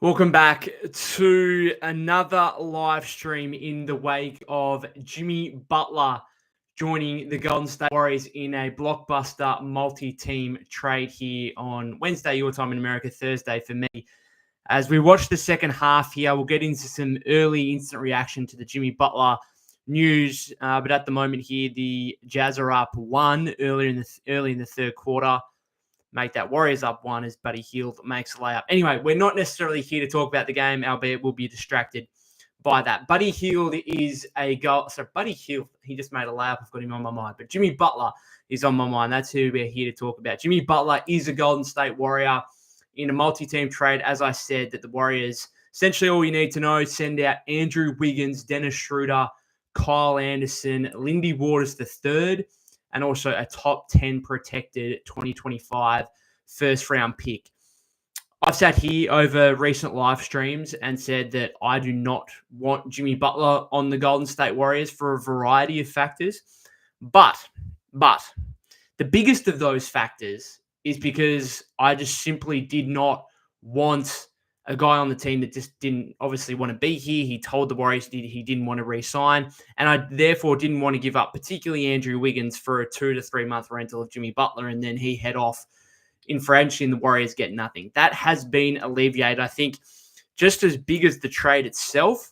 Welcome back to another live stream in the wake of Jimmy Butler joining the Golden State Warriors in a blockbuster multi-team trade here on Wednesday, your time in America, Thursday for me. As we watch the second half here, we'll get into some early instant reaction to the Jimmy Butler news. But at the moment here, the Jazz are up one early in the third quarter. Make that Warriors up one as Buddy Hield makes a layup. Anyway, we're not necessarily here to talk about the game, albeit we'll be distracted by that. Buddy Hield is a goal. So Buddy Hield, he just made a layup. I've got him on my mind. But Jimmy Butler is on my mind. That's who we're here to talk about. Jimmy Butler is a Golden State Warrior in a multi-team trade. As I said, that the Warriors, essentially all you need to know, send out Andrew Wiggins, Dennis Schroder, Kyle Anderson, Lindy Waters III, and also a top 10 protected 2025 first round pick. I've sat here over recent live streams and said that I do not want Jimmy Butler on the Golden State Warriors for a variety of factors. But the biggest of those factors is because I just simply did not want a guy on the team that just didn't obviously want to be here. He told the Warriors he didn't want to re-sign, and I therefore didn't want to give up particularly Andrew Wiggins for a 2 to 3 month rental of Jimmy Butler, and then he head off in free agency and the Warriors get nothing. That has been alleviated. I think just as big as the trade itself,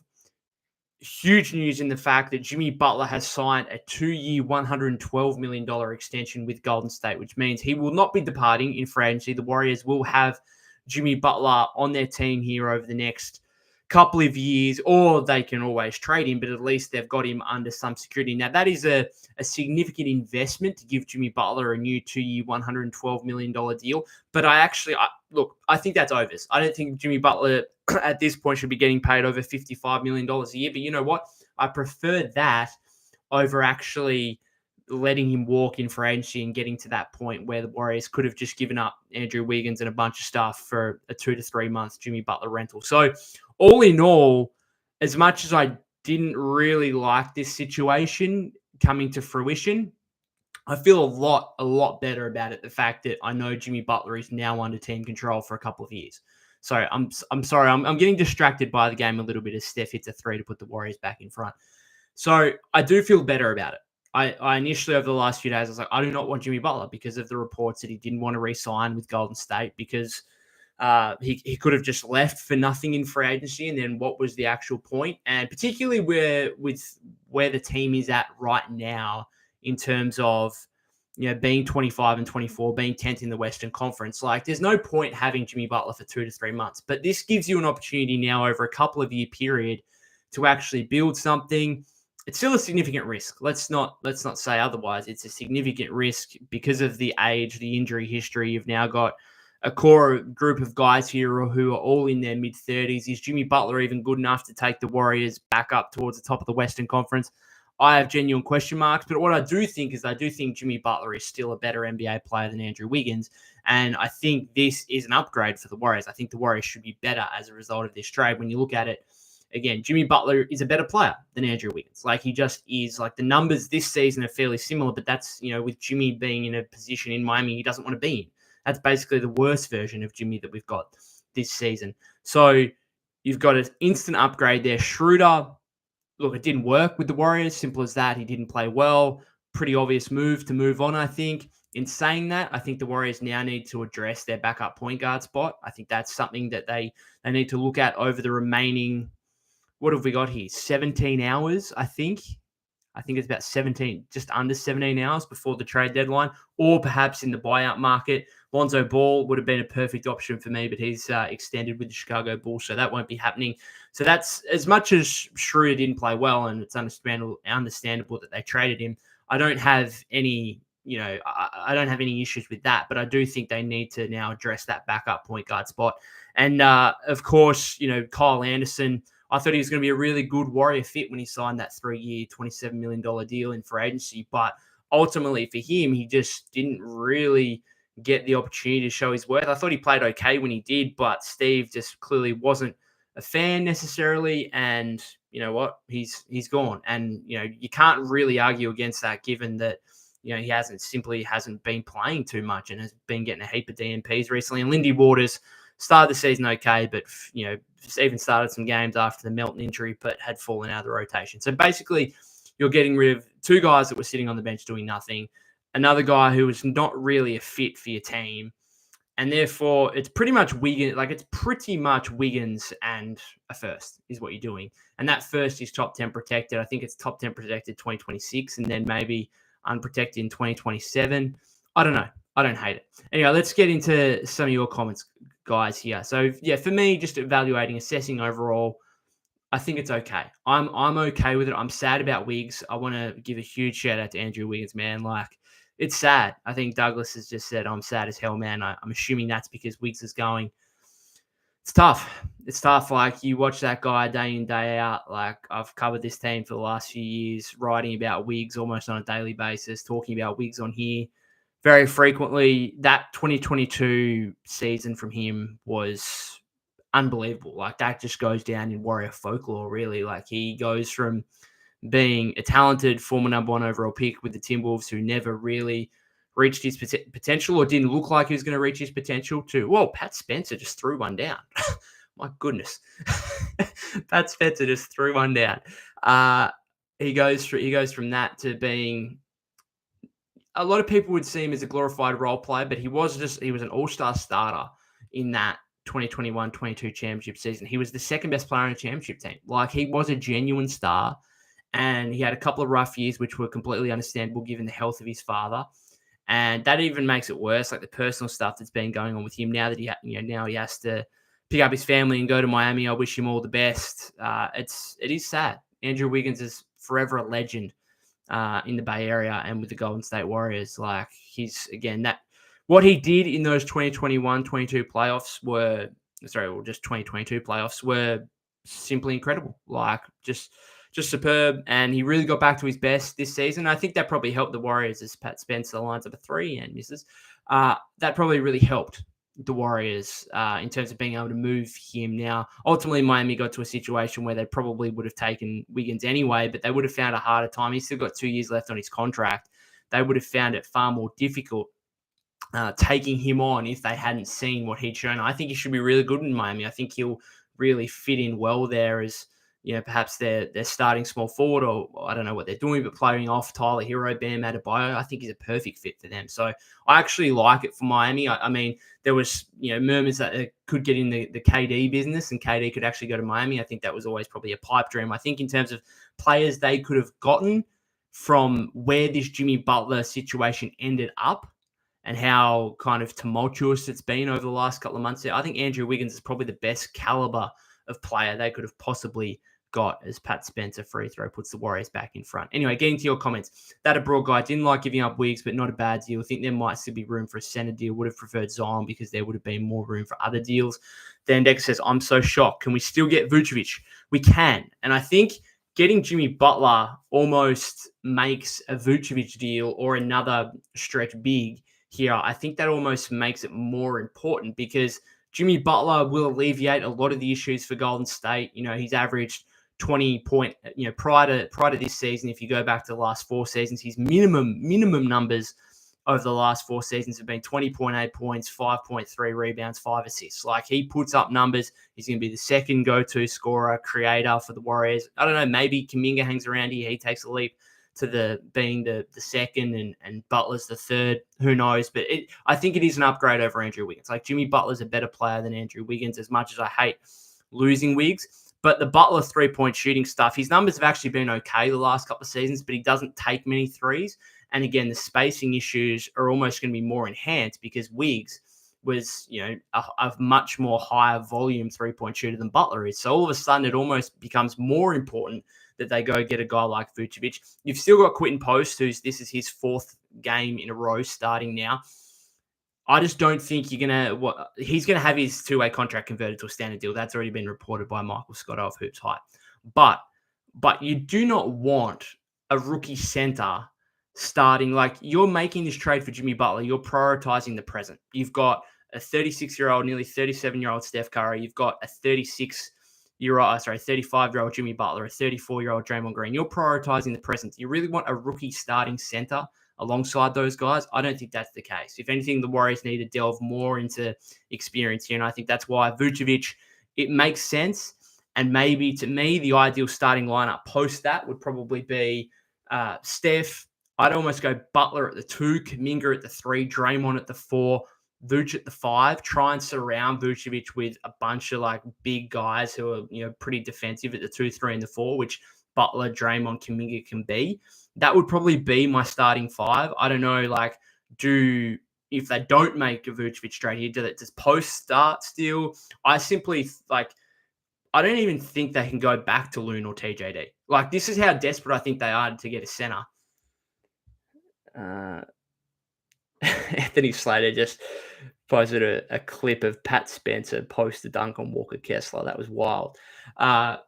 huge news in the fact that Jimmy Butler has signed a 2-year, $112 million extension with Golden State, which means he will not be departing in free agency. The Warriors will have Jimmy Butler on their team here over the next couple of years, or they can always trade him, but at least they've got him under some security. Now, that is a significant investment to give Jimmy Butler a new 2-year, $112 million deal. But I think that's overs. I don't think Jimmy Butler at this point should be getting paid over $55 million a year. But you know what? I prefer that over actually letting him walk in free agency and getting to that point where the Warriors could have just given up Andrew Wiggins and a bunch of stuff for a 2 to 3 month Jimmy Butler rental. So all in all, as much as I didn't really like this situation coming to fruition, I feel a lot better about it. The fact that I know Jimmy Butler is now under team control for a couple of years. So I'm sorry, I'm getting distracted by the game a little bit as Steph hits a three to put the Warriors back in front. So I do feel better about it. I initially, over the last few days, I was like, I do not want Jimmy Butler because of the reports that he didn't want to re-sign with Golden State because he could have just left for nothing in free agency. And then what was the actual point? And particularly where the team is at right now in terms of, being 25 and 24, being 10th in the Western Conference, like there's no point having Jimmy Butler for 2 to 3 months. But this gives you an opportunity now over a couple of year period to actually build something. It's still a significant risk. Let's not say otherwise. It's a significant risk because of the age, the injury history. You've now got a core group of guys here who are all in their mid-30s. Is Jimmy Butler even good enough to take the Warriors back up towards the top of the Western Conference? I have genuine question marks. But what I do think Jimmy Butler is still a better NBA player than Andrew Wiggins. And I think this is an upgrade for the Warriors. I think the Warriors should be better as a result of this trade. When you look at it, again, Jimmy Butler is a better player than Andrew Wiggins. Like, he just is. Like, the numbers this season are fairly similar, but that's, with Jimmy being in a position in Miami he doesn't want to be in. That's basically the worst version of Jimmy that we've got this season. So you've got an instant upgrade there. Schroder, look, it didn't work with the Warriors. Simple as that. He didn't play well. Pretty obvious move to move on, I think. In saying that, I think the Warriors now need to address their backup point guard spot. I think that's something that they need to look at over the remaining, what have we got here? 17 hours, I think. I think it's about 17, just under 17 hours before the trade deadline, or perhaps in the buyout market. Lonzo Ball would have been a perfect option for me, but he's extended with the Chicago Bulls, so that won't be happening. So that's, as much as Schroder didn't play well, and it's understandable that they traded him, I don't have any, I don't have any issues with that, but I do think they need to now address that backup point guard spot. And of course, Kyle Anderson, I thought he was going to be a really good Warrior fit when he signed that 3-year, $27 million deal in free agency. But ultimately for him, he just didn't really get the opportunity to show his worth. I thought he played okay when he did, but Steve just clearly wasn't a fan necessarily. And you know what? He's gone. And, you can't really argue against that given that, he hasn't been playing too much and has been getting a heap of DNPs recently. And Lindy Waters Started the season okay, but even started some games after the Melton injury, but had fallen out of the rotation. So basically, you're getting rid of two guys that were sitting on the bench doing nothing, another guy who was not really a fit for your team, and therefore it's pretty much Wiggins. Like it's pretty much Wiggins and a first is what you're doing, and that first is top 10 protected. I think it's top 10 protected 2026, and then maybe unprotected in 2027. I don't know. I don't hate it. Anyway, let's get into some of your comments, guys, here. So, yeah, for me, just evaluating, assessing overall, I think it's okay. I'm okay with it. I'm sad about Wiggs. I want to give a huge shout out to Andrew Wiggins, man. Like, it's sad. I think Douglas has just said, I'm sad as hell, man. I'm assuming that's because Wiggs is going. It's tough. It's tough. Like, you watch that guy day in, day out. Like, I've covered this team for the last few years, writing about Wiggs almost on a daily basis, talking about Wiggs on here very frequently. That 2022 season from him was unbelievable. Like, that just goes down in Warrior folklore, really. Like, he goes from being a talented former number 1 overall pick with the Timberwolves who never really reached his potential or didn't look like he was going to reach his potential to, whoa, Pat Spencer just threw one down. My goodness. Pat Spencer just threw one down. He goes from that to being, a lot of people would see him as a glorified role player, but he was an all-star starter in that 2021-22 championship season. He was the second best player on the championship team. Like, he was a genuine star, and he had a couple of rough years, which were completely understandable given the health of his father. And that even makes it worse, like the personal stuff that's been going on with him now that now he has to pick up his family and go to Miami. I wish him all the best. It is sad. Andrew Wiggins is forever a legend in the Bay Area and with the Golden State Warriors. Like, he's, again, that what he did in those 2021-22 playoffs just 2022 playoffs were simply incredible. Like, just superb. And he really got back to his best this season. I think that probably helped the Warriors as Pat Spencer lines up a 3 and misses. That probably really helped the Warriors in terms of being able to move him. Now, ultimately, Miami got to a situation where they probably would have taken Wiggins anyway, but they would have found a harder time. He's still got 2 years left on his contract. They would have found it far more difficult taking him on if they hadn't seen what he'd shown. I think he should be really good in Miami. I think he'll really fit in well there as, perhaps they're starting small forward, or I don't know what they're doing, but playing off Tyler Hero, Bam Adebayo, I think he's a perfect fit for them. So I actually like it for Miami. I mean, there was, murmurs that it could get in the KD business and KD could actually go to Miami. I think that was always probably a pipe dream. I think in terms of players they could have gotten from where this Jimmy Butler situation ended up and how kind of tumultuous it's been over the last couple of months, I think Andrew Wiggins is probably the best caliber of player they could have possibly got as Pat Spencer free throw puts the Warriors back in front. Anyway, getting to your comments. That abroad guy didn't like giving up Wiggs, but not a bad deal. I think there might still be room for a center deal. Would have preferred Zion because there would have been more room for other deals. Dan Decker says, I'm so shocked. Can we still get Vucevic? We can. And I think getting Jimmy Butler almost makes a Vucevic deal or another stretch big here. I think that almost makes it more important because Jimmy Butler will alleviate a lot of the issues for Golden State. He's averaged 20 point, prior to this season. If you go back to the last 4 seasons, his minimum numbers over the last 4 seasons have been 20.8 points, 5.3 rebounds, 5 assists. Like, he puts up numbers. He's going to be the second go-to scorer, creator for the Warriors. I don't know, maybe Kuminga hangs around here. He takes a leap to being the second and Butler's the third. Who knows? But I think it is an upgrade over Andrew Wiggins. Like, Jimmy Butler's a better player than Andrew Wiggins, as much as I hate losing Wiggs. But the Butler 3-point shooting stuff, his numbers have actually been okay the last couple of seasons, but he doesn't take many threes. And again, the spacing issues are almost going to be more enhanced because Wiggs was, a much more higher volume 3-point shooter than Butler is. So all of a sudden, it almost becomes more important that they go get a guy like Vucevic. You've still got Quentin Post, this is his 4th game in a row starting now. I just don't think he's going to have his 2-way contract converted to a standard deal. That's already been reported by Michael Scott of Hoops Hype. But you do not want a rookie center starting. Like, you're making this trade for Jimmy Butler. You're prioritizing the present. You've got a 36-year-old, nearly 37-year-old Steph Curry. You've got a 35-year-old Jimmy Butler, a 34-year-old Draymond Green. You're prioritizing the present. You really want a rookie starting center alongside those guys. I don't think that's the case. If anything, the Warriors need to delve more into experience here. And I think that's why Vucevic, it makes sense. And maybe to me, the ideal starting lineup post that would probably be Steph. I'd almost go Butler at the 2, Kuminga at the 3, Draymond at the 4, Vuce at the 5. Try and surround Vucevic with a bunch of like big guys who are pretty defensive at the 2, 3, and the 4, which Butler, Draymond, Kuminga can be. That would probably be my starting 5. I don't know, if they don't make a Vucevic straight here, does post start still? I simply I don't even think they can go back to Loon or TJD. Like, this is how desperate I think they are to get a center. Anthony Slater just posted a clip of Pat Spencer post a dunk on Walker Kessler. That was wild. I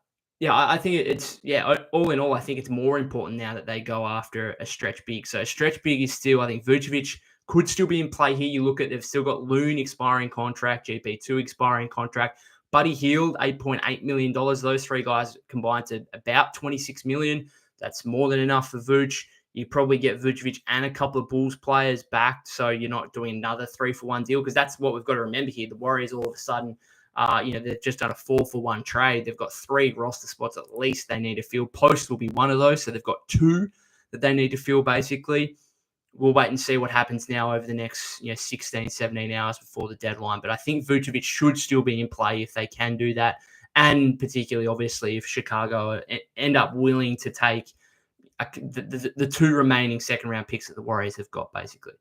think all in all, I think it's more important now that they go after a stretch big. So a stretch big is still, I think Vucevic could still be in play here. You look at, they've still got Loon expiring contract, GP2 expiring contract, Buddy Hield, $8.8 million. Those 3 guys combined to about $26 million. That's more than enough for Vuce. You probably get Vucevic and a couple of Bulls players back, so you're not doing another 3-for-1 deal, because that's what we've got to remember here. The Warriors all of a sudden, they've just done a 4-for-1 trade. They've got 3 roster spots at least they need to fill. Post will be one of those, so they've got 2 that they need to fill, basically. We'll wait and see what happens now over the next 16, 17 hours before the deadline. But I think Vucevic should still be in play if they can do that. And particularly, obviously, if Chicago end up willing to take the 2 remaining second-round picks that the Warriors have got, basically.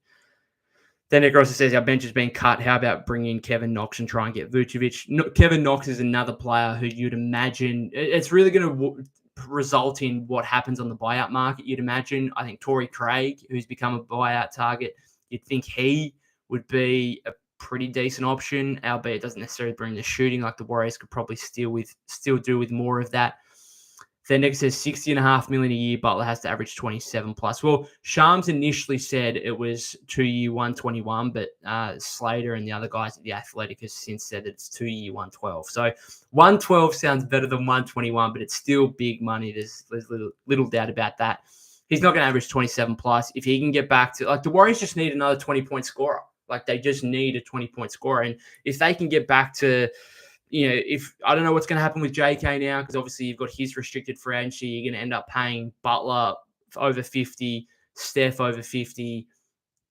Then Nick Rosser says, our bench has been cut. How about bringing in Kevin Knox and try and get Vucevic? Kevin Knox is another player who you'd imagine it's really going to result in what happens on the buyout market, you'd imagine. I think Torrey Craig, who's become a buyout target, you'd think he would be a pretty decent option, albeit it doesn't necessarily bring the shooting. Like, the Warriors could probably still do with more of that. Then Nick says $60.5 million a year. Butler has to average 27 plus. Well, Shams initially said it was 2-year 121, but Slater and the other guys at The Athletic has since said that it's 2-year 112. So 112 sounds better than 121, but it's still big money. There's little doubt about that. He's not going to average 27 plus. If he can get back to, the Warriors just need another 20-point scorer. They just need a 20-point scorer. And if they can get back to, if I don't know what's going to happen with JK now, because obviously you've got his restricted free agency, you're going to end up paying Butler over 50, Steph over 50,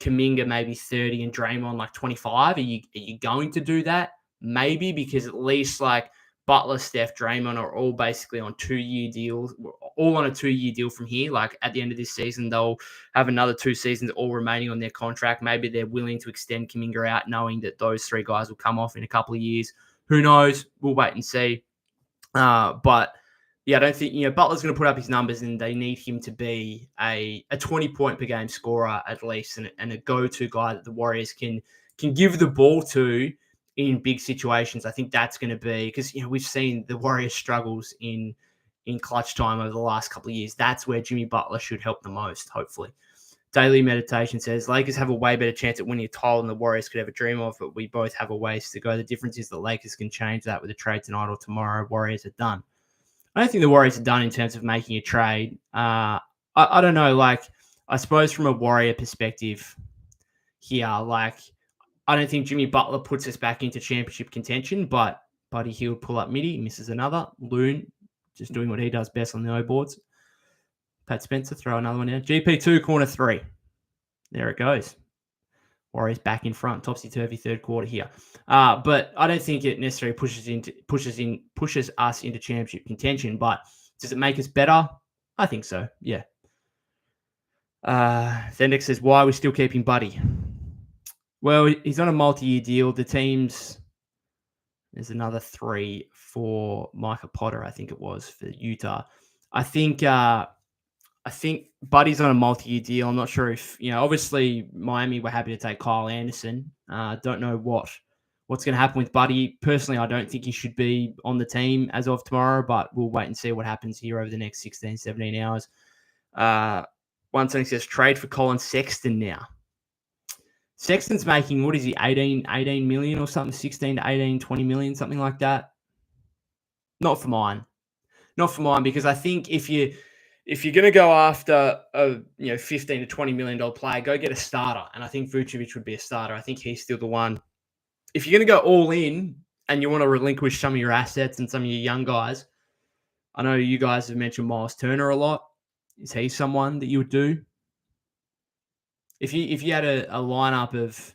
Kuminga maybe 30, and Draymond 25. Are you going to do that? Maybe, because at least Butler, Steph, Draymond are all basically on 2-year deals, all on a 2-year deal from here. At the end of this season, they'll have another 2 seasons all remaining on their contract. Maybe they're willing to extend Kuminga out, knowing that those 3 guys will come off in a couple of years. Who knows? We'll wait and see. But I don't think, Butler's going to put up his numbers, and they need him to be a 20-point per game scorer at least, and a go-to guy that the Warriors can give the ball to in big situations. I think that's going to be, because, we've seen the Warriors struggles in clutch time over the last couple of years. That's where Jimmy Butler should help the most, hopefully. Daily Meditation says, Lakers have a way better chance at winning a title than the Warriors could ever dream of, but we both have a ways to go. The difference is the Lakers can change that with a trade tonight or tomorrow. Warriors are done. I don't think the Warriors are done in terms of making a trade. I don't know, I suppose from a Warrior perspective here, I don't think Jimmy Butler puts us back into championship contention, but Buddy Hield pull up midi, misses another. Loon just doing what he does best on the O boards. Pat Spencer, throw another one in. GP2, corner 3. There it goes. Warriors back in front. Topsy-turvy third quarter here. But I don't think it necessarily pushes us into championship contention. But does it make us better? I think so, yeah. Zendex says, why are we still keeping Buddy? Well, he's on a multi-year deal. The teams, there's another 3 for Micah Potter, I think it was, for Utah. I think Buddy's on a multi-year deal. I'm not sure if, obviously Miami were happy to take Kyle Anderson. Don't know what's going to happen with Buddy. Personally, I don't think he should be on the team as of tomorrow, but we'll wait and see what happens here over the next 16, 17 hours. One thing says trade for Colin Sexton now. Sexton's making, what is he, 18 million or something, 16 to 18, 20 million, something like that. Not for mine, because I think if if you're going to go after a 15 to $20 million player, go get a starter. And I think Vucevic would be a starter. I think he's still the one. If you're going to go all in and you want to relinquish some of your assets and some of your young guys, I know you guys have mentioned Miles Turner a lot. Is he someone that you would do? If you had a lineup of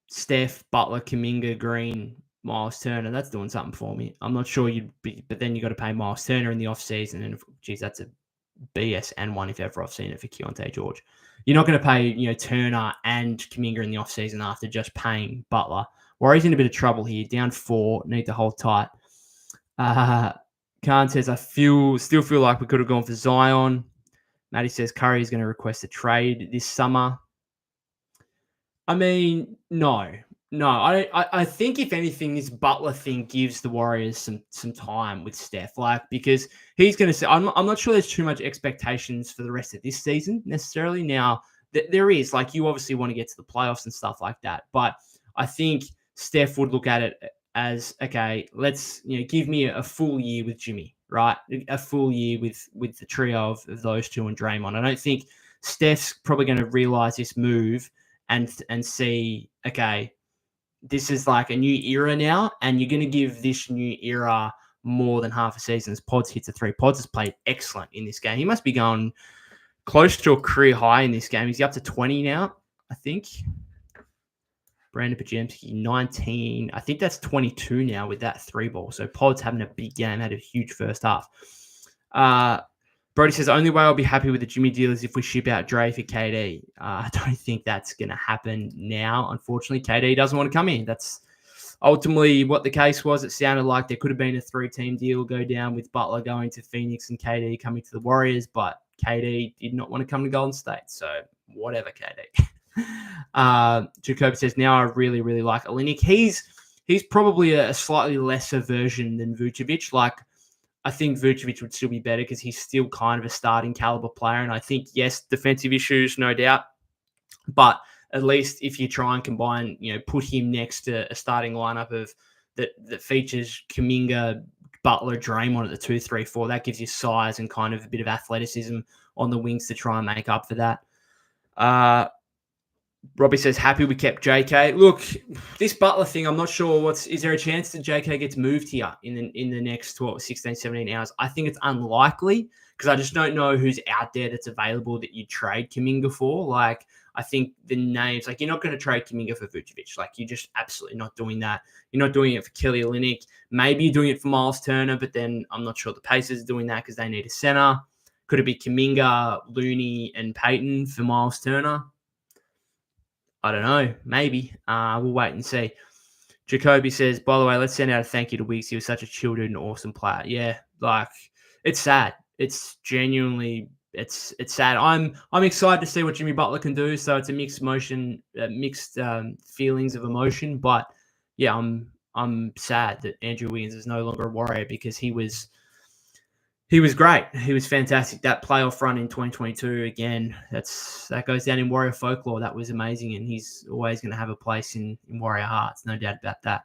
Steph, Butler, Kuminga, Green, Miles Turner, that's doing something for me. I'm not sure you'd be, but then you got to pay Miles Turner in the offseason. And geez, that's a BS and one if ever I've seen it for Keontae George. You're not going to pay, Turner and Kuminga in the offseason after just paying Butler. Warriors in a bit of trouble here. Down 4, need to hold tight. Khan says, I still feel like we could have gone for Zion. Matty says Curry is going to request a trade this summer. I mean, no. I think if anything, this Butler thing gives the Warriors some time with Steph, because he's going to say, I'm not sure there's too much expectations for the rest of this season necessarily. Now, there is, you obviously want to get to the playoffs and stuff like that, but I think Steph would look at it as, okay, let's give me a full year with Jimmy, right? A full year with the trio of those two and Draymond. I don't think Steph's probably going to realize this move and see, okay, this is like a new era now, and you're going to give this new era more than half a season as Pods hits a 3. Pods has played excellent in this game. He must be going close to a career high in this game. He's up to 20 now, I think. Brandon Pajemski, 19. I think that's 22 now with that 3 ball. So Pod's having a big game, had a huge first half. Brody says, only way I'll be happy with the Jimmy deal is if we ship out Dre for KD. I don't think that's going to happen now. Unfortunately, KD doesn't want to come in. That's ultimately what the case was. It sounded like there could have been a 3-team deal go down with Butler going to Phoenix and KD coming to the Warriors, but KD did not want to come to Golden State. So whatever, KD. Jacob says, now I really, really like Olynyk. He's probably a slightly lesser version than Vucevic. I think Vucevic would still be better because he's still kind of a starting caliber player. And I think, yes, defensive issues, no doubt. But at least if you try and combine, put him next to a starting lineup of that features Kuminga, Butler, Draymond at the 2, 3, 4, that gives you size and kind of a bit of athleticism on the wings to try and make up for that. Robbie says, happy we kept JK. Look, this Butler thing, I'm not sure is there a chance that JK gets moved here in the next 16, 17 hours? I think it's unlikely because I just don't know who's out there that's available that you trade Kuminga for. I think the names, you're not going to trade Kuminga for Vucevic. You're just absolutely not doing that. You're not doing it for Kelly Olynyk. Maybe you're doing it for Miles Turner, but then I'm not sure the Pacers are doing that because they need a center. Could it be Kuminga, Looney, and Payton for Miles Turner? I don't know. Maybe. We'll wait and see. Jacoby says, by the way, let's send out a thank you to Wiggs. He was such a chill dude and awesome player. Yeah, it's sad. It's genuinely, it's sad. I'm excited to see what Jimmy Butler can do. So it's a mixed feelings of emotion. But yeah, I'm sad that Andrew Wiggins is no longer a Warrior because he was great. He was fantastic. That playoff run in 2022, again, that goes down in Warrior folklore. That was amazing, and he's always going to have a place in Warrior hearts. No doubt about that.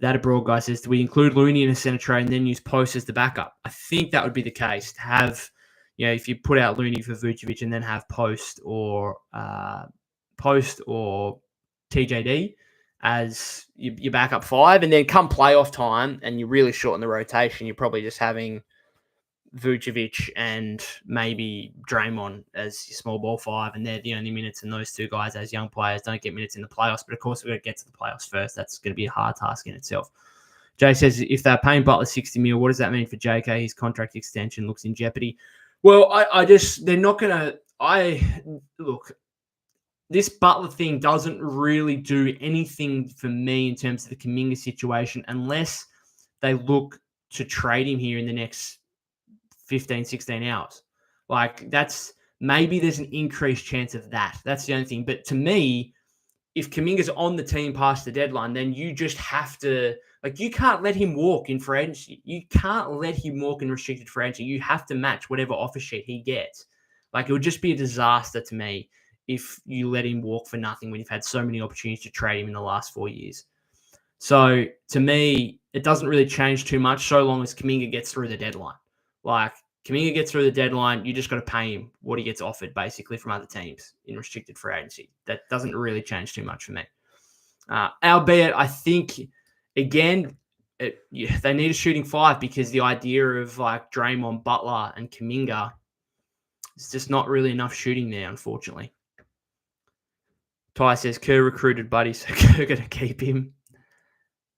That abroad guy says, do we include Looney in a center trade and then use Post as the backup? I think that would be the case. To have, if you put out Looney for Vucevic and then have Post or TJD as your backup 5, and then come playoff time and you really shorten the rotation, you're probably just having Vucevic and maybe Draymond as your small ball 5, and they're the only minutes, and those two guys as young players don't get minutes in the playoffs. But of course, we've got to get to the playoffs first. That's going to be a hard task in itself. Jay says, if they're paying Butler $60 million, what does that mean for JK? His contract extension looks in jeopardy. Well, they're not going to, look, this Butler thing doesn't really do anything for me in terms of the Kuminga situation unless they look to trade him here in the next 15, 16 hours. Maybe there's an increased chance of that. That's the only thing. But to me, if Kuminga's on the team past the deadline, then you just have to, you can't let him walk in free agency. You can't let him walk in restricted free agency. You have to match whatever offer sheet he gets. It would just be a disaster to me if you let him walk for nothing when you've had so many opportunities to trade him in the last 4 years. So to me, it doesn't really change too much so long as Kuminga gets through the deadline. Kuminga gets through the deadline, you just got to pay him what he gets offered, basically, from other teams in restricted free agency. That doesn't really change too much for me. Albeit, I think, again, they need a shooting 5 because the idea of like Draymond, Butler, and Kuminga is just not really enough shooting there, unfortunately. Ty says, Kerr recruited Buddy, so Kerr going to keep him.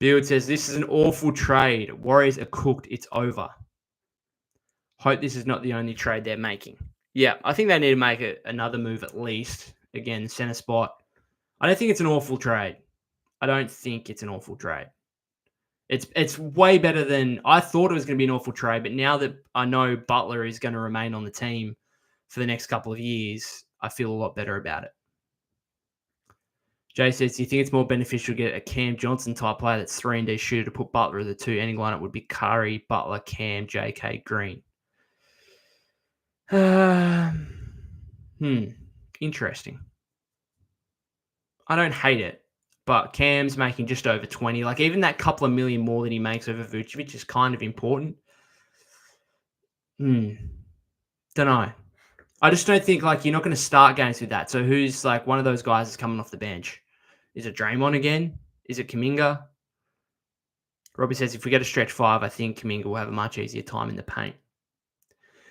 Beard says, this is an awful trade. Warriors are cooked. It's over. Hope this is not the only trade they're making. Yeah, I think they need to make another move at least. Again, center spot. I don't think it's an awful trade. It's way better than I thought it was going to be an awful trade, but now that I know Butler is going to remain on the team for the next couple of years, I feel a lot better about it. Jay says, do you think it's more beneficial to get a Cam Johnson type player that's 3-and-D shooter to put Butler as the 2? Ending lineup would be Curry, Butler, Cam, JK, Green. Interesting. I don't hate it, but Cam's making just over 20. Like, even that couple of million more that he makes over Vucevic is kind of important. Don't know. I just don't think, like, you're not going to start games with that. So who's, like, one of those guys is coming off the bench? Is it Draymond again? Is it Kuminga? Robbie says, if we get a stretch 5, I think Kuminga will have a much easier time in the paint.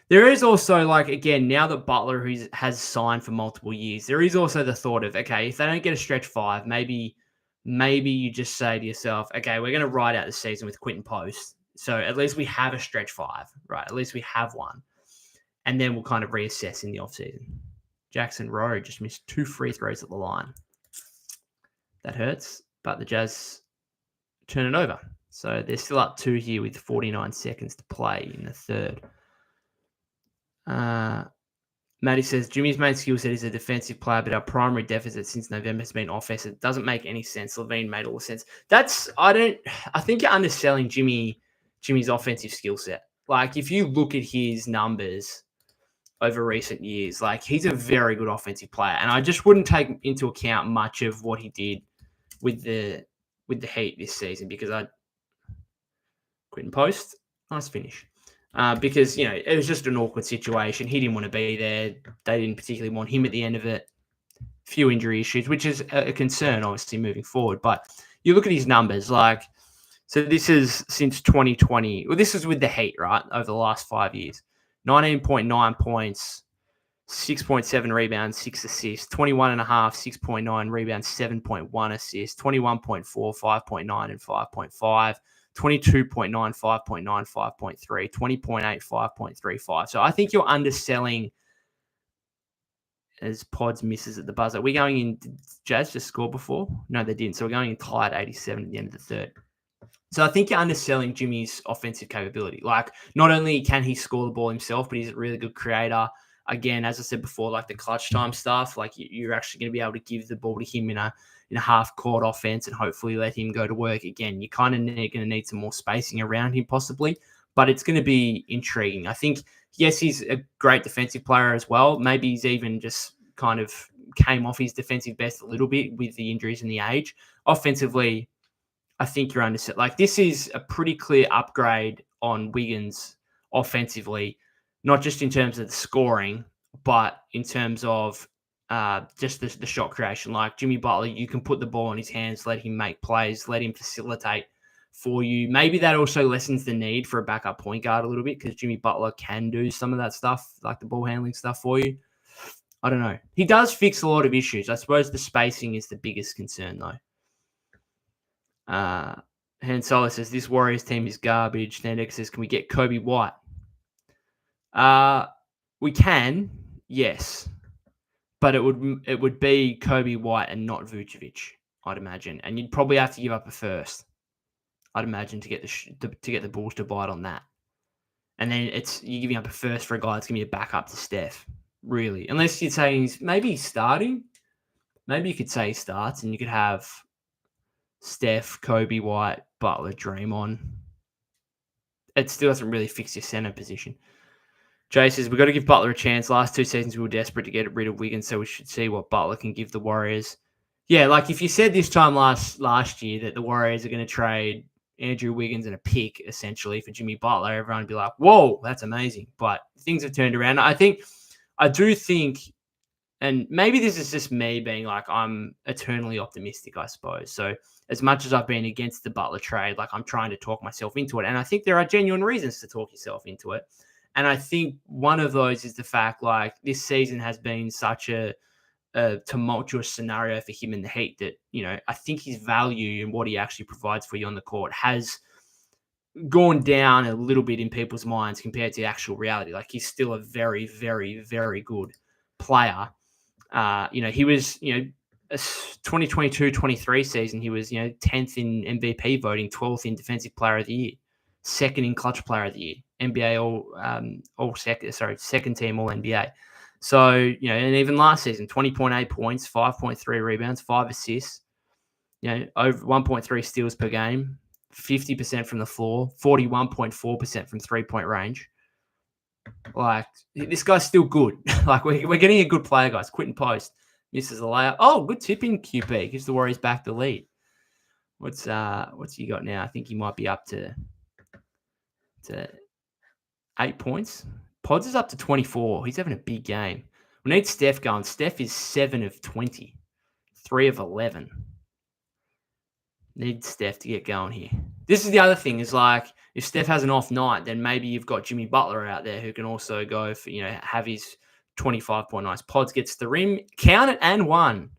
There is also, like, again, now that Butler has signed for multiple years, there is also the thought of, okay, if they don't get a stretch 5, maybe you just say to yourself, okay, we're going to ride out the season with Quentin Post. So at least we have a stretch 5, right? At least we have one. And then we'll kind of reassess in the offseason. Jackson Rowe just missed 2 free throws at the line. That hurts, but the Jazz turn it over. So they're still up 2 here with 49 seconds to play in the third. Matty says, Jimmy's main skill set is a defensive player, but our primary deficit since November has been offense. It doesn't make any sense. Levine made all the sense. I think you're underselling Jimmy's offensive skill set. Like, if you look at his numbers over recent years, like, he's a very good offensive player. And I just wouldn't take into account much of what he did with the Heat this season because Quentin Post, nice finish. Because, it was just an awkward situation. He didn't want to be there. They didn't particularly want him at the end of it. Few injury issues, which is a concern, obviously, moving forward. But you look at his numbers, like, so this is since 2020. Well, this is with the Heat, right, over the last 5 years. 19.9 points, 6.7 rebounds, 6 assists, 21.5, 6.9 rebounds, 7.1 assists, 21.4, 5.9, and 5.5. 22.9, 5.9, 5.3, 20.8, 5.35. So I think you're underselling as Pods misses at the buzzer. Are we going in, did Jazz just score before? No, they didn't. So we're going in tied 87 at the end of the third. So I think you're underselling Jimmy's offensive capability. Like, not only can he score the ball himself, but he's a really good creator. Again, as I said before, like the clutch time stuff, like you're actually going to be able to give the ball to him in a half-court offense and hopefully let him go to work. Again, you're kind of going to need some more spacing around him possibly, but it's going to be intriguing. I think, yes, he's a great defensive player as well. Maybe he's even just kind of came off his defensive best a little bit with the injuries and the age. Offensively, I think you're underset. Like, this is a pretty clear upgrade on Wiggins offensively, not just in terms of the scoring, but in terms of just the shot creation. Like Jimmy Butler, you can put the ball in his hands, let him make plays, let him facilitate for you. Maybe that also lessens the need for a backup point guard a little bit because Jimmy Butler can do some of that stuff, like the ball handling stuff for you. I don't know. He does fix a lot of issues. I suppose the spacing is the biggest concern, though. Han Solo says, this Warriors team is garbage. Nandex says, can we get Kobe White? We can, yes. But it would be Kobe White and not Vucevic, I'd imagine. And you'd probably have to give up a first, I'd imagine, to get the Bulls to bite on that. And then you're giving up a first for a guy that's going to be a backup to Steph, really. Unless you're saying maybe he's starting. Maybe you could say he starts and you could have Steph, Kobe White, Butler, Draymond. It still doesn't really fix your center position. Jay says, we've got to give Butler a chance. Last 2 seasons, we were desperate to get rid of Wiggins, so we should see what Butler can give the Warriors. Yeah, like if you said this time last year that the Warriors are going to trade, Andrew Wiggins and a pick, essentially, for Jimmy Butler, everyone would be like, whoa, that's amazing. But things have turned around. I do think, and maybe this is just me being like, I'm eternally optimistic, I suppose. So as much as I've been against the Butler trade, like I'm trying to talk myself into it. And I think there are genuine reasons to talk yourself into it. And I think one of those is the fact, like, this season has been such a tumultuous scenario for him in the Heat that, I think his value and what he actually provides for you on the court has gone down a little bit in people's minds compared to actual reality. Like, he's still a very, very, very good player. He was, 2022-23 season, he was, 10th in MVP voting, 12th in Defensive Player of the Year, second in Clutch Player of the Year, NBA second team All NBA. So, and even last season, 20.8 points, 5.3 rebounds, 5 assists, over 1.3 steals per game, 50% from the floor, 41.4% from 3-point range. Like, this guy's still good. Like, we're getting a good player, guys. Quentin Post misses a layup. Oh, good tipping QP. Gives the Warriors back the lead. What's he got now? I think he might be up to 8 points. Pods is up to 24. He's having a big game. We need Steph going. Steph is 7 of 20, 3 of 11. Need Steph to get going here. This is the other thing, is like, if Steph has an off night, then maybe you've got Jimmy Butler out there who can also go for, have his 25-point nights. Pods gets the rim, count it, and one.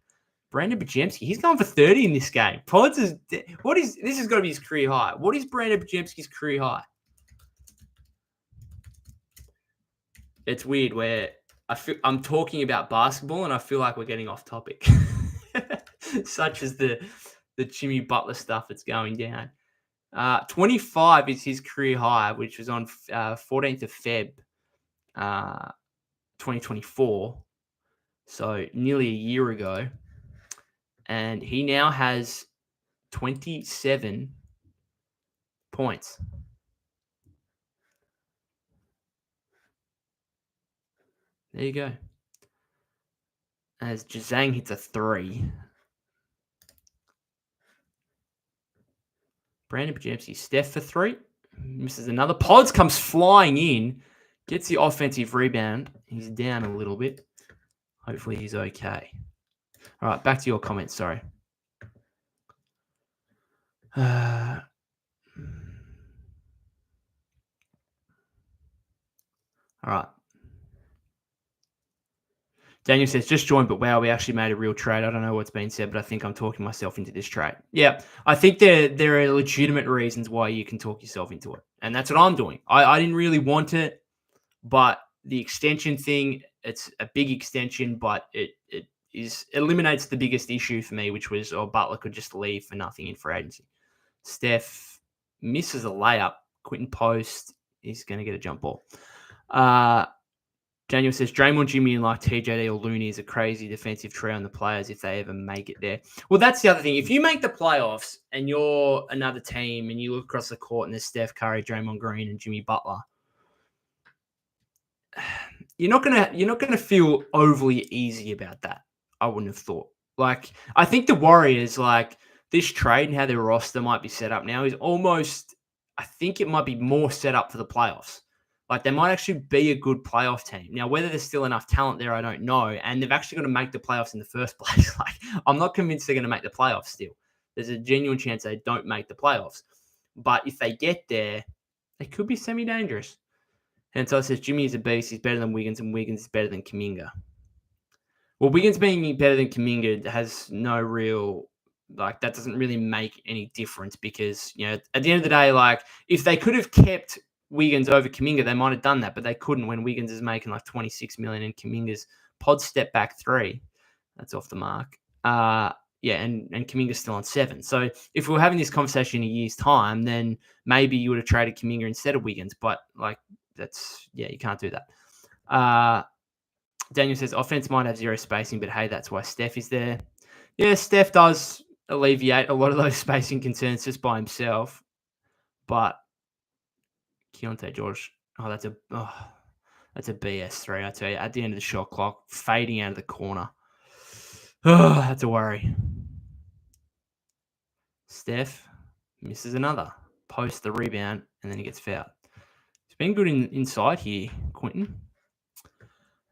Brandon Bajemski, he's going for 30 in this game. Pods this has got to be his career high. What is Brandon Bajemski's career high? It's weird where I'm talking about basketball and I feel like we're getting off topic. Such as the Jimmy Butler stuff that's going down. 25 is his career high, which was on 14th of Feb, 2024. So nearly a year ago. And he now has 27 points. There you go. As Jazang hits a 3. Brandon Bajemski, Steph for 3. Misses another. Pods comes flying in. Gets the offensive rebound. He's down a little bit. Hopefully he's okay. All right, back to your comments. Sorry. All right. Daniel says, just joined, but wow, we actually made a real trade. I don't know what's been said, but I think I'm talking myself into this trade. Yeah, I think there are legitimate reasons why you can talk yourself into it. And that's what I'm doing. I didn't really want it, but the extension thing, it's a big extension, but it eliminates the biggest issue for me, which was, Butler could just leave for nothing in free agency. Steph misses a layup. Quentin Post is going to get a jump ball. Daniel says, Draymond, Jimmy, and like TJD or Looney is a crazy defensive trio on the players if they ever make it there. Well, that's the other thing. If you make the playoffs and you're another team and you look across the court and there's Steph Curry, Draymond Green, and Jimmy Butler, you're not gonna feel overly easy about that. I wouldn't have thought. Like, I think the Warriors, like, this trade and how their roster might be set up now is almost, I think it might be more set up for the playoffs. Like, they might actually be a good playoff team. Now, whether there's still enough talent there, I don't know. And they've actually got to make the playoffs in the first place. Like, I'm not convinced they're going to make the playoffs still. There's a genuine chance they don't make the playoffs. But if they get there, they could be semi-dangerous. And so it says, Jimmy is a beast. He's better than Wiggins, and Wiggins is better than Kuminga. Well, Wiggins being better than Kuminga has no real, like, that doesn't really make any difference because, at the end of the day, like, if they could have kept Wiggins over Kuminga, they might have done that, but they couldn't when Wiggins is making like $26 million and Kuminga's pod step back 3. That's off the mark. And Kuminga's still on 7. So if we were having this conversation in a year's time, then maybe you would have traded Kuminga instead of Wiggins. But like, you can't do that. Daniel says, offense might have zero spacing, but hey, that's why Steph is there. Yeah, Steph does alleviate a lot of those spacing concerns just by himself. But Keontae George, that's a BS3, I tell you. At the end of the shot clock, fading out of the corner. That's a worry. Steph misses another. post the rebound, and then he gets fouled. He's been good inside here, Quentin.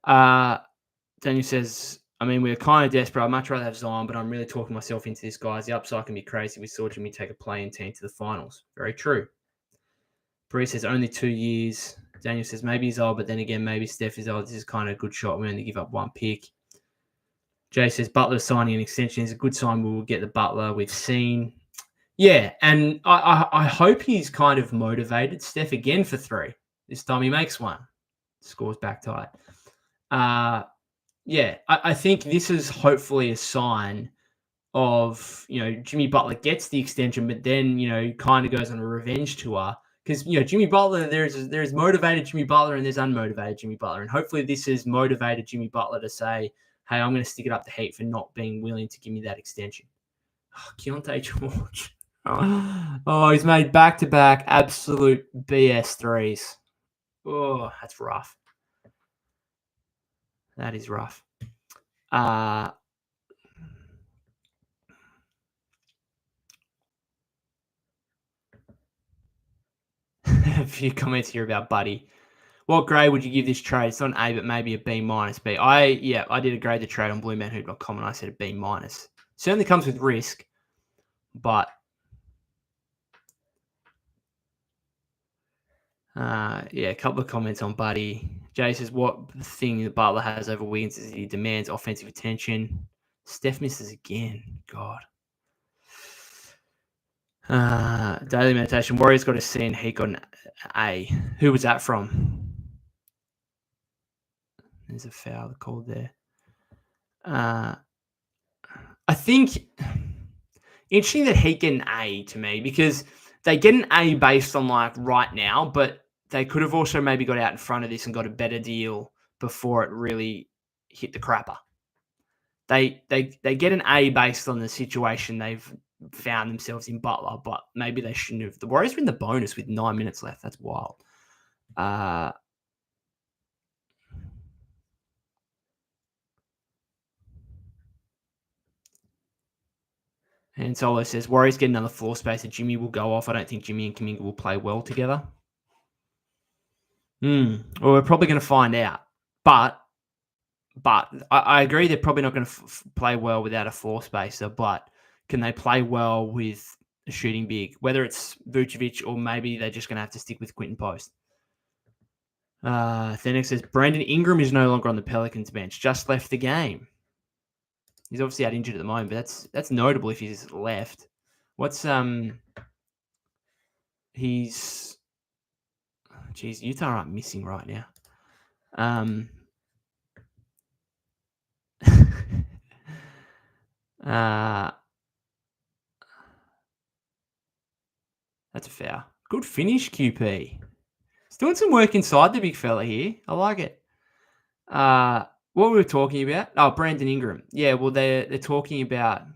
Daniel says, I mean, we're kind of desperate. I'd much rather have Zion, but I'm really talking myself into this, guys. The upside can be crazy. We saw Jimmy take a play-in team to the finals. Very true. Bree says, only 2 years. Daniel says, maybe he's old, but then again, maybe Steph is old. This is kind of a good shot. We only give up 1 pick. Jay says, Butler signing an extension is a good sign. We will get the Butler we've seen. Yeah, and I hope he's kind of motivated. Steph again for 3. This time he makes 1. Scores back tight. Yeah, I think this is hopefully a sign of, Jimmy Butler gets the extension, but then, kind of goes on a revenge tour. Because, Jimmy Butler, there's motivated Jimmy Butler and there's unmotivated Jimmy Butler. And hopefully this has motivated Jimmy Butler to say, hey, I'm going to stick it up the Heat for not being willing to give me that extension. Oh, Keontae George. Oh, he's made back-to-back absolute BS threes. Oh, that's rough. That is rough. A few comments here about Buddy. What grade would you give this trade? It's not an A, but maybe a B minus. B. I did a grade the trade on bluemanhoop.com and I said a B minus. Certainly comes with risk, but a couple of comments on Buddy. Jay says, what thing that Butler has over Wiggins is he demands offensive attention. Steph misses again. God. Daily meditation. Warriors got a C and Heat got an A. Who was that from? There's a foul called there. I think interesting that Heat get an A to me because they get an A based on like right now, but they could have also maybe got out in front of this and got a better deal before it really hit the crapper. They get an A based on the situation they've found themselves in Butler, but maybe they shouldn't have. The Warriors were in the bonus with 9 minutes left. That's wild. And Solo says, Warriors get another floor space and Jimmy will go off. I don't think Jimmy and Kuminga will play well together. Well, we're probably going to find out. But I agree they're probably not going to play well without a floor spacer, but can they play well with a shooting big? Whether it's Vucevic or maybe they're just going to have to stick with Quentin Post. Thenix says, Brandon Ingram is no longer on the Pelicans bench. Just left the game. He's obviously out injured at the moment, but that's notable if he's left. What's he's geez, Utah aren't missing right now. That's a foul. Good finish, QP. He's doing some work inside the big fella here. I like it. What we were talking about? Oh, Brandon Ingram. Yeah, well, they're talking about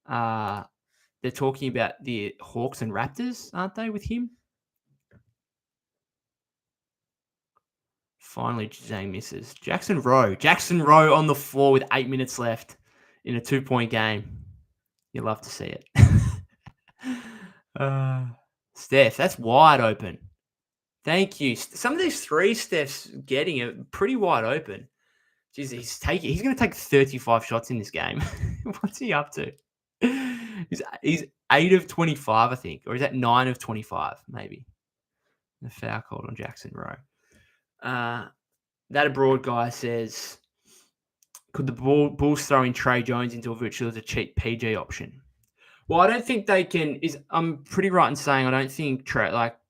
the Hawks and Raptors, aren't they, with him? Finally, Zhang misses. Jackson Rowe on the floor with 8 minutes left in a 2-point game. You love to see it. Steph, that's wide open. Thank you. Some of these threes Steph's getting are pretty wide open. Jeez, he's going to take 35 shots in this game. What's he up to? He's 8 of 25, I think. Or is that 9 of 25, maybe? The foul called on Jackson Rowe. That abroad guy says, could the Bulls throw in Trey Jones into a virtual as a cheap PG option? Well, I don't think they can. I'm pretty right in saying I don't think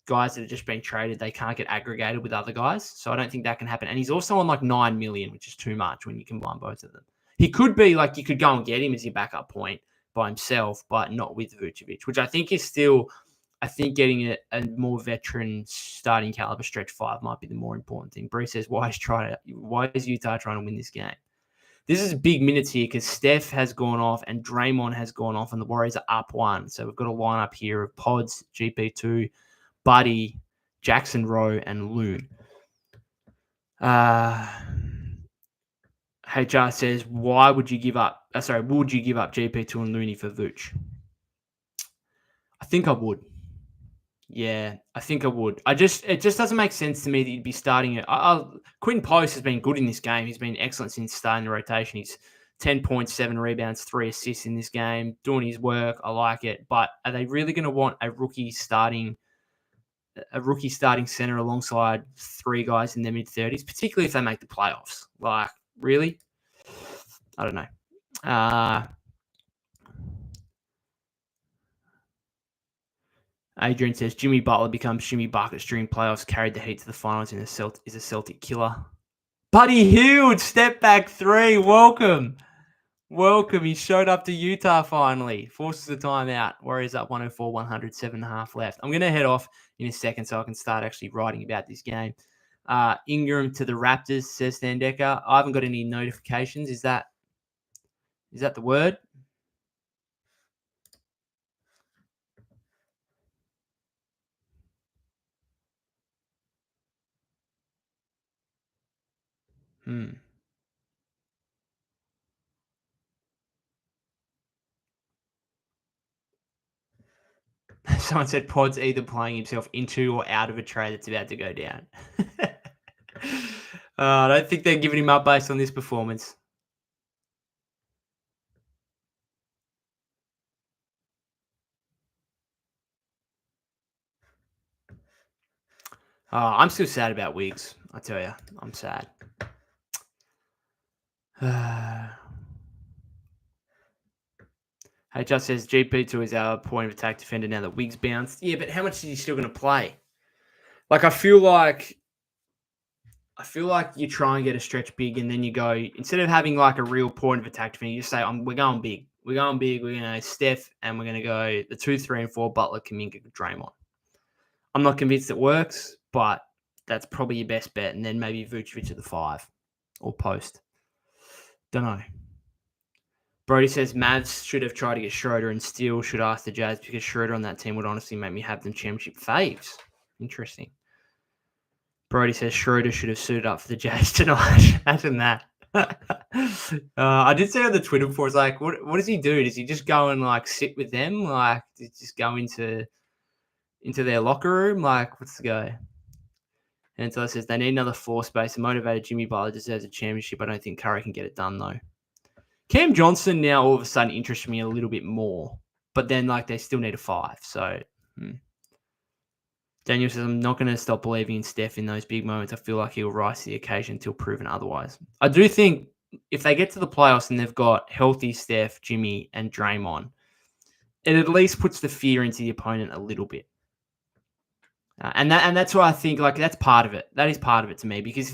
guys that have just been traded, they can't get aggregated with other guys. So I don't think that can happen. And he's also on like $9 million, which is too much when you combine both of them. He could be like, you could go and get him as your backup point by himself, but not with Vucevic, which I think is still, I think getting a more veteran starting caliber stretch 5 might be the more important thing. Bree says, why is Utah trying to win this game? This is big minutes here because Steph has gone off and Draymond has gone off and the Warriors are up 1. So we've got a lineup here of Pods, GP2, Buddy, Jackson Rowe, and Loon. HR says, would you give up GP2 and Looney for Vooch? I think I would. Yeah, I think I would. It just doesn't make sense to me that you'd be starting it. Quinn Post has been good in this game. He's been excellent since starting the rotation. He's 10 points, 7 rebounds, 3 assists in this game, doing his work. I like it. But are they really going to want a rookie starting center alongside 3 guys in their mid-30s, particularly if they make the playoffs? Like, really? I don't know. Adrian says Jimmy Butler becomes Jimmy Buckets during playoffs, carried the Heat to the finals, and is a Celtic killer. Buddy Hield, step back 3. Welcome. He showed up to Utah finally. Forces a timeout. Warriors up 104, 100, 7.5 left. I'm going to head off in a second so I can start actually writing about this game. Ingram to the Raptors, says Standecker. I haven't got any notifications. Is that the word? Someone said Pod's either playing himself into or out of a trade that's about to go down. I don't think they're giving him up based on this performance. I'm still sad about Wiggs. I tell you, I'm sad. Hey, just says GP2 is our point of attack defender now that Wiggs bounced. Yeah, but how much is he still going to play? Like, I feel like you try and get a stretch big, and then you go, instead of having like a real point of attack defender, you just say, we're going big. We're going big. We're going to Steph, and we're going to go the 2, 3, and 4, Butler, Kuminga, Draymond. I'm not convinced it works, but that's probably your best bet. And then maybe Vucevic at the 5 or post. Don't know. Brody says Mavs should have tried to get Schroder and Steele should ask the Jazz because Schroder on that team would honestly make me have them championship faves. Interesting. Brody says Schroder should have suited up for the Jazz tonight. Imagine that. I did see on the Twitter before, it's like, what does he do? Does he just go and like sit with them? Like, does he just go into their locker room? Like, what's the go? And so it says they need another floor space. A motivated Jimmy Butler deserves a championship. I don't think Curry can get it done though. Cam Johnson now all of a sudden interests me a little bit more, but then like they still need a 5. So Daniel says I'm not going to stop believing in Steph in those big moments. I feel like he'll rise to the occasion until proven otherwise. I do think if they get to the playoffs and they've got healthy Steph, Jimmy, and Draymond, it at least puts the fear into the opponent a little bit. And that's why I think like that's part of it. That is part of it to me because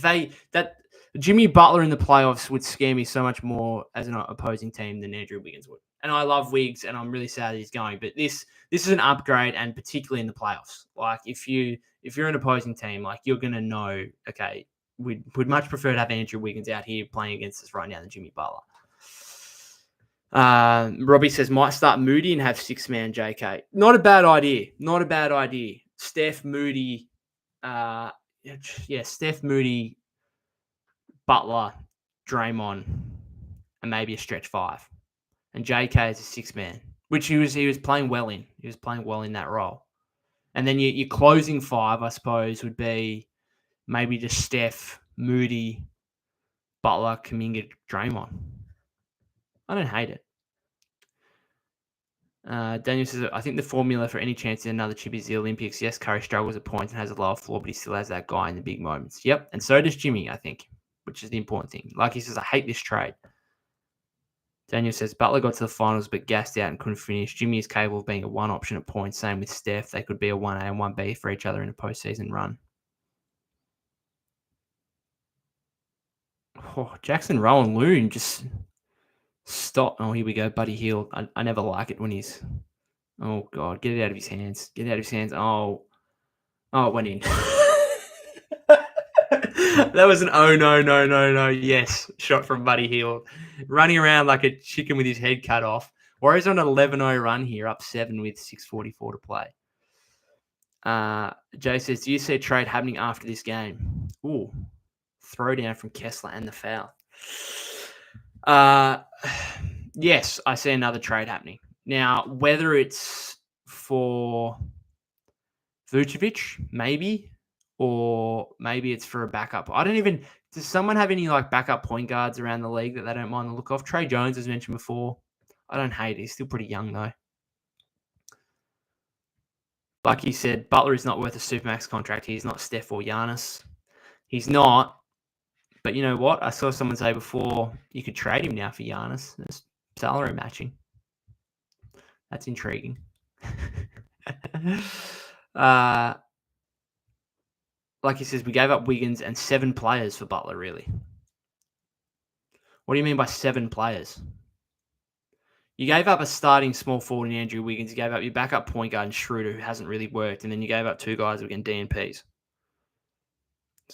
Jimmy Butler in the playoffs would scare me so much more as an opposing team than Andrew Wiggins would. And I love Wiggs, and I'm really sad that he's going. But this is an upgrade, and particularly in the playoffs. Like if you're an opposing team, like you're gonna know, okay, we'd much prefer to have Andrew Wiggins out here playing against us right now than Jimmy Butler. Robbie says might start Moody and have 6-man JK. Not a bad idea. Steph, Moody, Steph, Moody, Butler, Draymond, and maybe a stretch 5. And JK is a 6-man, which he was playing well in. He was playing well in that role. And then your closing 5, I suppose, would be maybe just Steph, Moody, Butler, Kuminga, Draymond. I don't hate it. Daniel says, I think the formula for any chance in another chip is the Olympics. Yes, Curry struggles at points and has a lower floor, but he still has that guy in the big moments. Yep, and so does Jimmy, I think, which is the important thing. Like he says, I hate this trade. Daniel says, Butler got to the finals but gassed out and couldn't finish. Jimmy is capable of being a 1 option at points. Same with Steph. They could be a 1A and 1B for each other in a postseason run. Oh, Jackson Rowan Loon just stop. Oh, here we go. Buddy Hield. I never like it when he's... Oh, God. Get it out of his hands. Oh, it went in. That was an no. Yes. Shot from Buddy Hield. Running around like a chicken with his head cut off. Warriors on an 11-0 run here, up 7 with 6:44 to play. Jay says, do you see a trade happening after this game? Ooh. Throwdown from Kessler and the foul. Yes, I see another trade happening. Now, whether it's for Vucevic, maybe. Or maybe it's for a backup. Does someone have any like backup point guards around the league that they don't mind the look of? Trey Jones, as mentioned before. I don't hate it. He's still pretty young though. Like he said, Butler is not worth a Supermax contract. He's not Steph or Giannis. He's not. But you know what? I saw someone say before you could trade him now for Giannis. There's salary matching. That's intriguing. Like he says, we gave up Wiggins and 7 players for Butler, really. What do you mean by 7 players? You gave up a starting small forward in Andrew Wiggins. You gave up your backup point guard in Schroder, who hasn't really worked. And then you gave up 2 guys again, DNPs.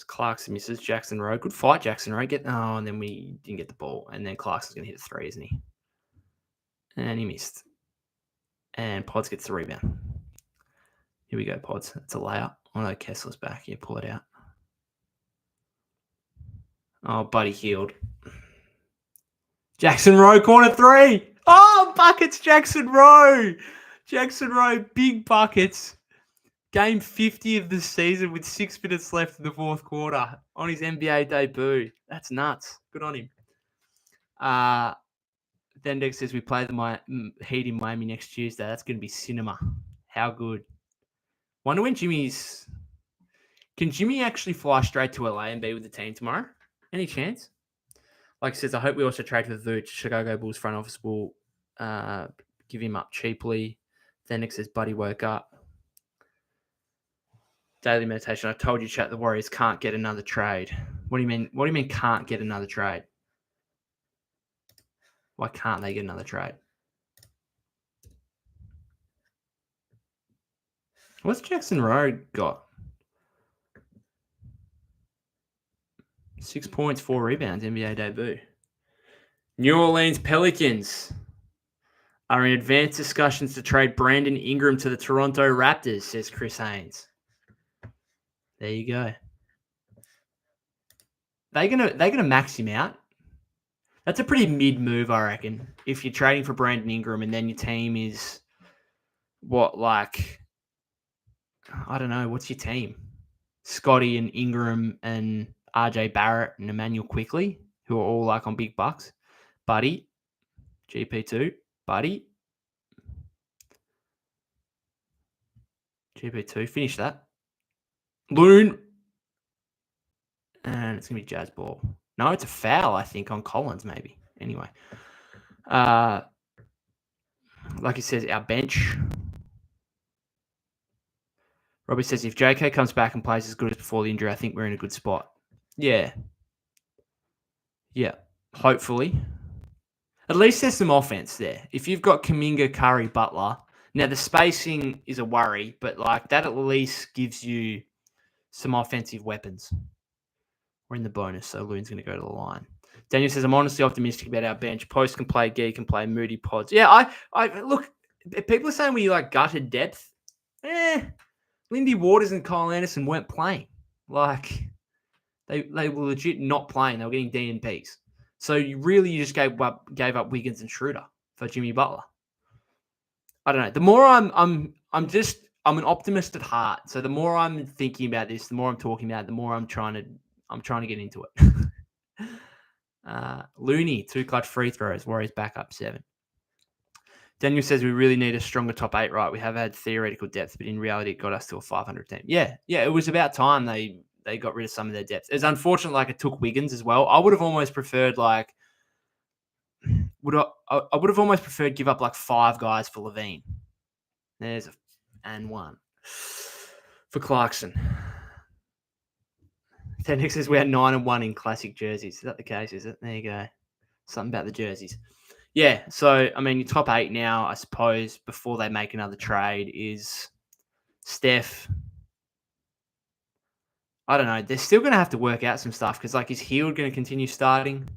Clarkson misses. Jackson Rowe. Good fight, Jackson Rowe. And then we didn't get the ball. And then Clarkson's going to hit a 3, isn't he? And he missed. And Pods gets the rebound. Here we go, Pods. It's a layup. Oh, no, Kessler's back. Yeah, pull it out. Oh, Buddy healed. Jackson Rowe, corner 3. Oh, buckets, Jackson Rowe. Jackson Rowe, big buckets. Game 50 of the season with 6 minutes left in the fourth quarter on his NBA debut. That's nuts. Good on him. Dendex says we play the Heat in Miami next Tuesday. That's going to be cinema. How good. Wonder when Jimmy's... Can Jimmy actually fly straight to LA and be with the team tomorrow? Any chance? Like he says, I hope we also trade for Vooch. Chicago Bulls front office will give him up cheaply. Dendex says Buddy woke up. Daily meditation. I told you, chat, the Warriors can't get another trade. What do you mean? What do you mean can't get another trade? Why can't they get another trade? What's Jackson Rowe got? 6 points, 4 rebounds, NBA debut. New Orleans Pelicans are in advanced discussions to trade Brandon Ingram to the Toronto Raptors, says Chris Haynes. There you go. They're gonna max him out. That's a pretty mid move, I reckon. If you're trading for Brandon Ingram and then your team is I don't know, what's your team? Scotty and Ingram and RJ Barrett and Emmanuel Quickley, who are all like on big bucks. Buddy, GP2, Buddy. GP2, finish that. Loon. And it's going to be Jazz ball. No, it's a foul, I think, on Collins, maybe. Anyway. Like he says, our bench. Robbie says, if JK comes back and plays as good as before the injury, I think we're in a good spot. Yeah. Yeah. Hopefully. At least there's some offense there. If you've got Kuminga, Curry, Butler. Now, the spacing is a worry, but like that at least gives you some offensive weapons. We're in the bonus, so Loon's going to go to the line. Daniel says, I'm honestly optimistic about our bench. Post can play, Gee can play, Moody, Pods. Yeah, I look, people are saying we like gutted depth. Lindy Waters and Kyle Anderson weren't playing. Like, they were legit not playing. They were getting DNPs. So you just gave up Wiggins and Schroder for Jimmy Butler. I don't know. The more I'm an optimist at heart. So the more I'm thinking about this, the more I'm talking about it, the more I'm trying to get into it. Looney, 2 clutch free throws. Warriors back up 7. Daniel says we really need a stronger top 8, right? We have had theoretical depth, but in reality, it got us to a 500 team. Yeah, it was about time they got rid of some of their depth. It's unfortunate, like it took Wiggins as well. I would have almost preferred I would have almost preferred give up like 5 guys for Levine. There's and 1 for Clarkson. Technic says we had 9-1 in classic jerseys. Is that the case? Is it? There you go. Something about the jerseys. Yeah. So I mean, your top 8 now, I suppose, before they make another trade, is Steph. I don't know. They're still going to have to work out some stuff because, like, is Hield going to continue starting?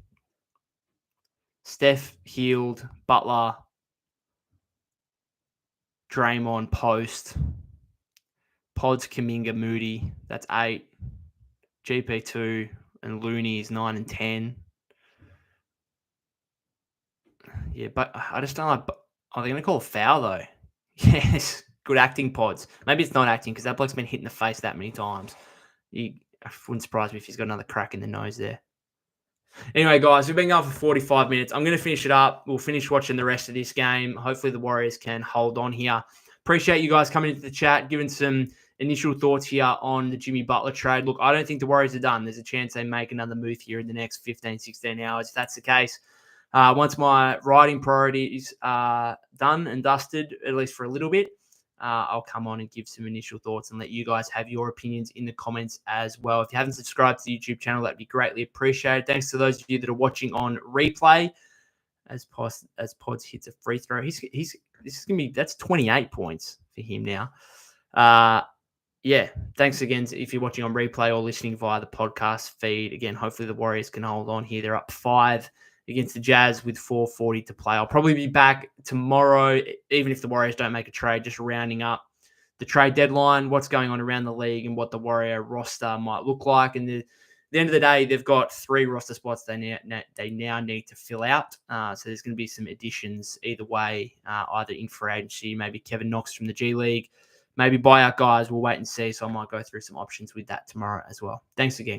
Steph, Hield, Butler, Draymond, Post, Pods, Kuminga, Moody. That's 8. GP2 and Looney is 9 and 10. Yeah, but I just don't like... Are they going to call a foul, though? Yes. good acting, Pods. Maybe it's not acting because that bloke's been hit in the face that many times. I wouldn't surprise me if he's got another crack in the nose there. Anyway, guys, we've been going for 45 minutes. I'm going to finish it up. We'll finish watching the rest of this game. Hopefully the Warriors can hold on here. Appreciate you guys coming into the chat, giving some initial thoughts here on the Jimmy Butler trade. Look, I don't think the Warriors are done. There's a chance they make another move here in the next 15, 16 hours. If that's the case, once my writing priorities are done and dusted, at least for a little bit, I'll come on and give some initial thoughts and let you guys have your opinions in the comments as well. If you haven't subscribed to the YouTube channel, that'd be greatly appreciated. Thanks to those of you that are watching on replay. As Pods hits a free throw, that's 28 points for him now. Thanks again if you're watching on replay or listening via the podcast feed. Again, hopefully the Warriors can hold on here. They're up 5 against the Jazz with 4:40 to play. I'll probably be back tomorrow, even if the Warriors don't make a trade, just rounding up the trade deadline, what's going on around the league and what the Warrior roster might look like. And at the end of the day, they've got 3 roster spots they now need to fill out. So there's going to be some additions either way, either in free agency, maybe Kevin Knox from the G League, maybe buyout guys. We'll wait and see. So I might go through some options with that tomorrow as well. Thanks again, guys.